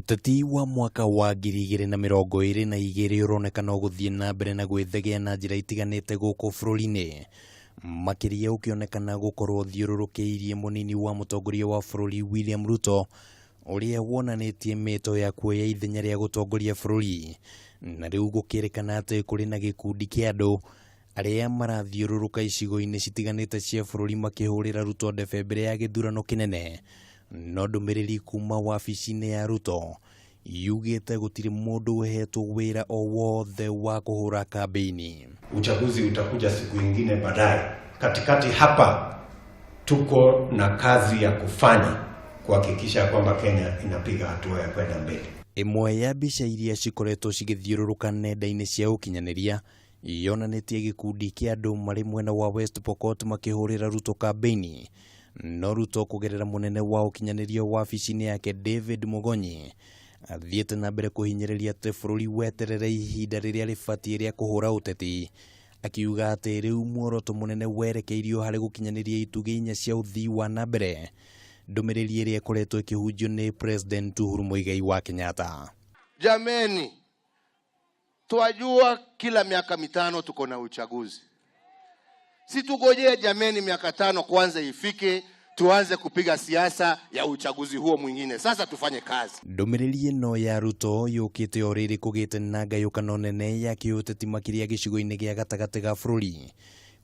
Uteti wa mwaka wa 2022 uronekana guthie na mbere na gwithegea na njira itiganite guku bururi-ini, makiria ukionekana gukorwo thiururukeirie munini wa mutongoria wa bururi William Ruto, uria wonanitie mito ya kuoya ithenya ria gutongoria bururi, na riu gukirikana ati kuri na gikundi kia andu aria marathiururuka icigo-ini citiganite cia bururi makihurira Ruto ndebe mbere ya githurano kinene. No ndumiriri kuma wabici-ini ya Ruto yugite gutiri mundu uhetwo wira o wothe wa kuhura kampeni. Uchaguzi utakuja siku nyingine baadaye. Katikati hapa tuko na kazi ya kufanya kuhakikisha kwamba Kenya inapiga hatua ya kwenda mbele. Imwe ya mbica iria cikoretwo cigithiururuka nenda-ini cia ukinyaniria yonanitie gikundi kia andu mari mwena wa West Pokot makihurira Ruto kampeni. No Ruto kugerera munene wa ukinyaniria wabici-ini yake David Mugonyi athiete na mbere kuhinyiriria ati bururi weterere ihinda riria ribatie ria kuhura uteti, akiuga ati riu muoroto munene werekeirio hari gukinyaniria itugi inya cia uthii wa na mbere, ndumiriri iria ikoretwo ikihunjio ni President Uhuru Muigai wa Kenyatta. Jameni, twajua kila miaka mitano tuko na uchaguzi. Si tugojee jameni miaka 5 kwanza ifike tuanze kupiga siasa ya uchaguzi huo mwingine. Sasa tufanye kazi. Ndumiriri no ya Ruto yukite oriri kugite na ngayukano nene ya kiuteti makiria gicigo-ini gia gatagati ga bururi,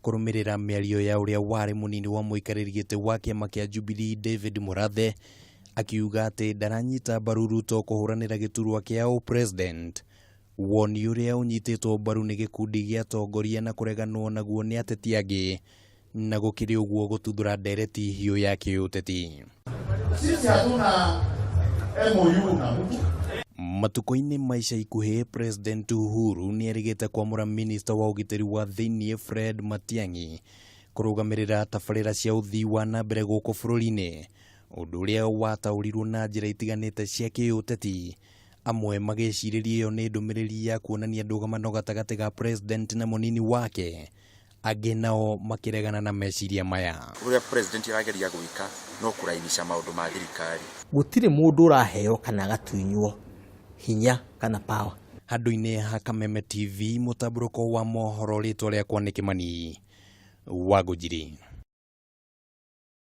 kurumirira miario ya uria wari munini wa muikariri giti wa kiama kia Jubilee David Murathe, akiuga ati ndaranyita mbaru Ruto kuhuranira giturwa kia president. Woni uria unyititwo mbaru ni gikundi gia atongoria na kureganwo naguo ni ateti angi, na gukiri uguo gututhura ndereti hiyo ya kiuteti. Sisi hatuna MOU na mtu. Matuko-ini maisha ikuhi President Uhuru ni erigite kwamura minister wa ugiteri wa thiini Fred Matiang'i kurugamirira tabarira cia uthii wa na mbere guku bururi-ini, undu uria wataurirwo na njira itiganite cia kiuteti. Amwe magiciriria iyo ni ndumiriri ya kuonania ndũgamano gatagati ga president na munini wake, angi nao makiregana na meciria maya. Uria president arageria gwika no kurainisha maundu ma thirikari. Gutire mundu uraheo kana gatuinywo hinya kana power. Handu-ini ha Kameme TV, mutamburuko wa mohoro, ritwa riakwa ni Kimani Wangũnjiri.